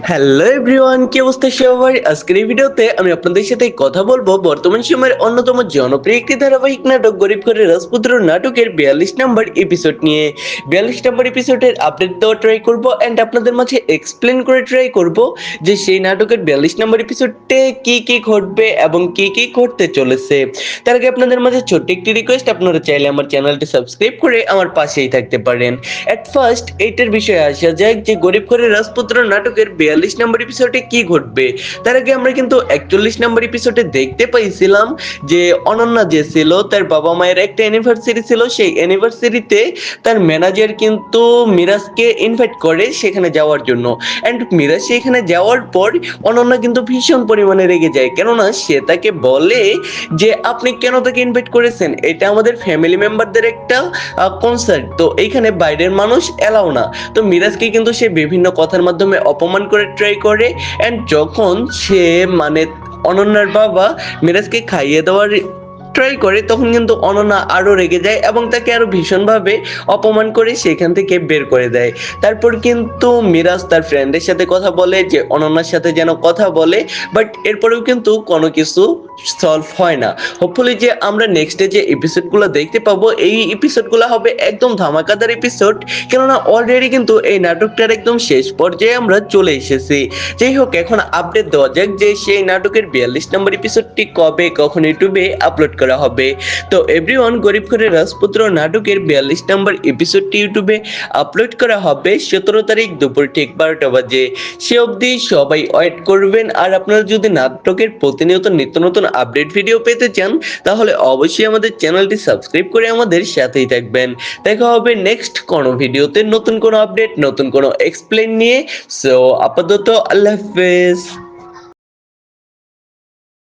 Hello everyone, কি অবস্থা সবার? আজকের এই ভিডিওতে আমি আপনাদের সাথে কথা বলবো বর্তমান সময়ের অন্যতম জনপ্রিয় একটি ধারাবাহিক নাটক গরিব ঘরের রাজপুত্র নাটকের 42 নম্বর এপিসোড নিয়ে। 42 নম্বর এপিসোডের আপডেট দেওয়া ট্রাই করব এন্ড আপনাদের মাঝে এক্সপ্লেন করে ট্রাই করব যে সেই নাটকের 42 নম্বর এপিসোডে কি কি ঘটবে এবং কি কি ঘটতে চলেছে। তার আগে আপনাদের মাঝে ছোট্ট একটি রিকোয়েস্ট, আপনারা চাইলে আমার চ্যানেলটি সাবস্ক্রাইব করে আমার পাশেই থাকতে পারেন। এট ফার্স্ট এইটার বিষয়ে আসা যাক যে গরিব ঘরের রাজপুত্র নাটকের 42 নম্বর এপিসোডে কি ঘটবে। তার আগে আমরা কিন্তু 41 নম্বর এপিসোডে দেখতে পাইছিলাম যে অনন্যা যে ছিল তার বাবা মায়ের একটা অ্যানিভার্সারি ছিল, সেই অ্যানিভার্সারিতে তার ম্যানেজার কিন্তু মিরাজকে ইনভাইট করে সেখানে যাওয়ার জন্য। অ্যান্ড মিরাজ সেখানে যাওয়ার পর অনন্যা কিন্তু ভীষণ পরিমাণে রেগে যায়, কেননা সে তাকে বলে যে আপনি কেন তাকে ইনভাইট করেছেন, এটা আমাদের ফ্যামিলি মেম্বারদের একটা কনসার্ট, তো এইখানে বাইরের মানুষ এলাও না। তো মিরাজকে কিন্তু সে বিভিন্ন কথার মাধ্যমে অপমান করে ট্রাই করে। এন্ড যখন সে মানে অনন্যার বাবা মিরাজকে খাইয়ে দেওয়ার ট্রাই করে, তখন কিন্তু অনন্যা আরো রেগে যায় এবং তাকে আরো ভীষণভাবে অপমান করে সেখান থেকে বের করে দেয়। তারপর কিন্তু মিরাজ তার ফ্রেন্ডের সাথে কথা বলে যে অনন্যার সাথে যেন কথা বলে, বাট এরপরেও কিন্তু কোনো কিছু সলভ হয় না। হোপফুলি যে আমরা নেক্সটে যে এপিসোডগুলো দেখতে পাবো, এই এপিসোডগুলো হবে একদম ধামাকাদার এপিসোড, কেননা অলরেডি কিন্তু এই নাটকটার একদম শেষ পর্যায়ে আমরা চলে এসেছি। যাই হোক, এখন আপডেট দেওয়া যাক যে সেই নাটকের 42 নম্বর এপিসোডটি কবে কখন ইউটিউবে আপলোড করা হবে। তো এভরিওয়ান, গরিব ঘরের রাজপুত্র নাটকের 42 নম্বর এপিসোডটি ইউটিউবে আপলোড করা হবে 17 তারিখ দুপুর ঠিক 12টা বাজে। সে অবধি সবাই ওয়েট করবেন। আর আপনারা যদি নাটকের প্রতিনিয়ত নিত্য নতুন আপডেট ভিডিও পেতে চান, তাহলে অবশ্যই আমাদের চ্যানেলটি সাবস্ক্রাইব করে আমাদের সাথেই থাকবেন। দেখা হবে নেক্সট কোনো ভিডিওতে নতুন কোনো আপডেট, নতুন কোনো এক্সপ্লেন নিয়ে। সো আপাতত আল্লাহ হাফেজ।